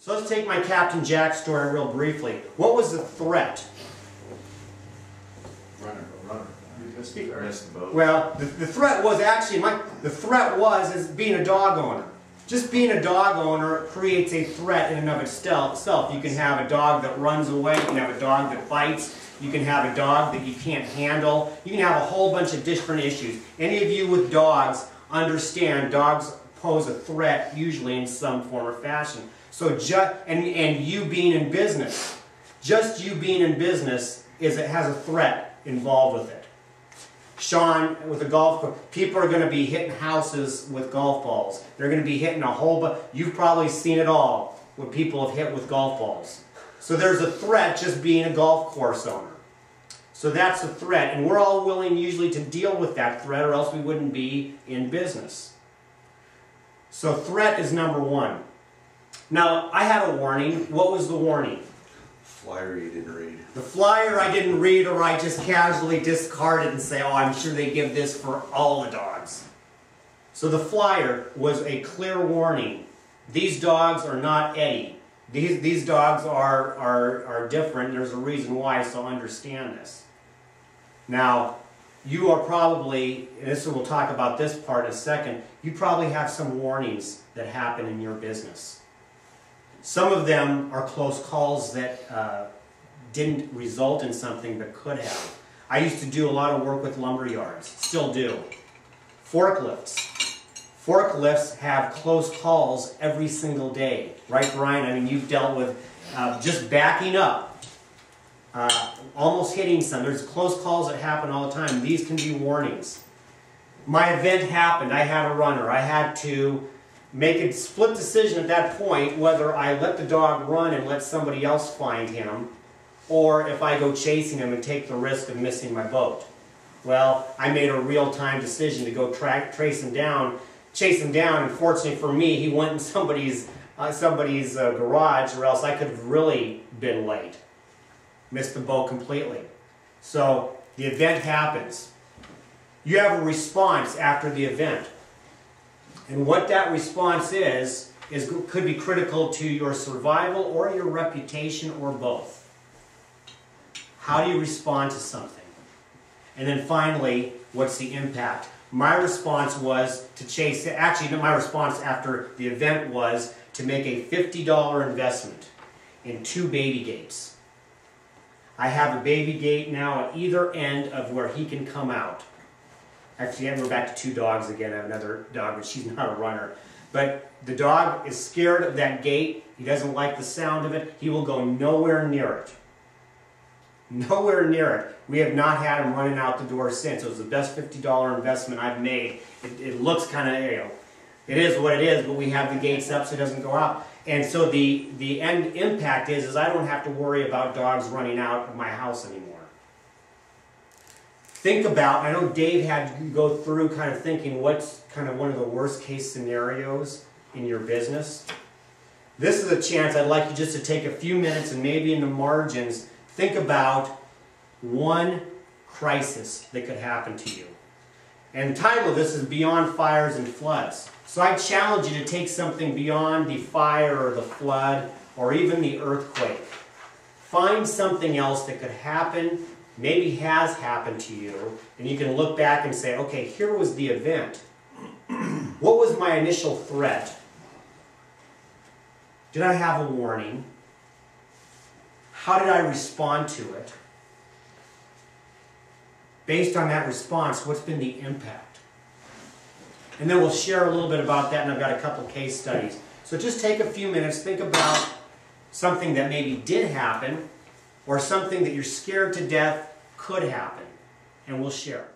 So let's take my Captain Jack story real briefly. What was the threat? Runner. You missed the boat. Well, the threat was actually, the threat was is being a dog owner. Just being a dog owner creates a threat in and of itself. You can have a dog that runs away, you can have a dog that bites, you can have a dog that you can't handle, you can have a whole bunch of different issues. Any of you with dogs understand dogs pose a threat usually in some form or fashion. So and you being in business, just you being in business has a threat involved with it. Sean, with a golf course, people are going to be hitting houses with golf balls. They're going to be hitting a whole bunch. You've probably seen it all, what people have hit with golf balls. So there's a threat just being a golf course owner. So that's a threat, and we're all willing usually to deal with that threat, or else we wouldn't be in business. So threat is number one. Now, I had a warning. What was the warning? Flyer you didn't read. The flyer I didn't read, or I just casually discarded and say, oh, I'm sure they give this for all the dogs. So the flyer was a clear warning. These dogs are not Eddie. These dogs are different. There's a reason why, so understand this. Now, you are probably, and we'll talk about this part in a second, you probably have some warnings that happen in your business. Some of them are close calls that didn't result in something but could have. I used to do a lot of work with lumber yards, still do. Forklifts. Forklifts have close calls every single day. Right, Brian? I mean, you've dealt with just backing up, almost hitting some. There's close calls that happen all the time. These can be warnings. My event happened. I had a runner. I had to make a split decision at that point whether I let the dog run and let somebody else find him, or if I go chasing him and take the risk of missing my boat. Well, I made a real-time decision to go chase him down, and fortunately for me, he went in somebody's garage, or else I could have really been late. Missed the boat completely. So the event happens. You have a response after the event. And what that response is could be critical to your survival or your reputation or both. How do you respond to something? And then finally, what's the impact? My response was to chase, actually my response after the event was to make a $50 investment in 2 baby gates. I have a baby gate now at either end of where he can come out. Actually, we're back to 2 dogs again. I have another dog, but she's not a runner. But the dog is scared of that gate. He doesn't like the sound of it. He will go nowhere near it. Nowhere near it. We have not had him running out the door since. It was the best $50 investment I've made. It looks kind of, it is what it is, but we have the gates up so it doesn't go out. And so the end impact is I don't have to worry about dogs running out of my house anymore. Think about, I know Dave had to go through kind of thinking what's kind of one of the worst case scenarios in your business. This is a chance I'd like you just to take a few minutes and maybe in the margins think about one crisis that could happen to you. And the title of this is Beyond Fires and Floods. So I challenge you to take something beyond the fire or the flood or even the earthquake. Find something else that could happen, maybe has happened to you, and you can look back and say, okay, here was the event. What was my initial threat? Did I have a warning? How did I respond to it? Based on that response, what's been the impact? And then we'll share a little bit about that, and I've got a couple case studies. So just take a few minutes, think about something that maybe did happen, or something that you're scared to death could happen, and we'll share.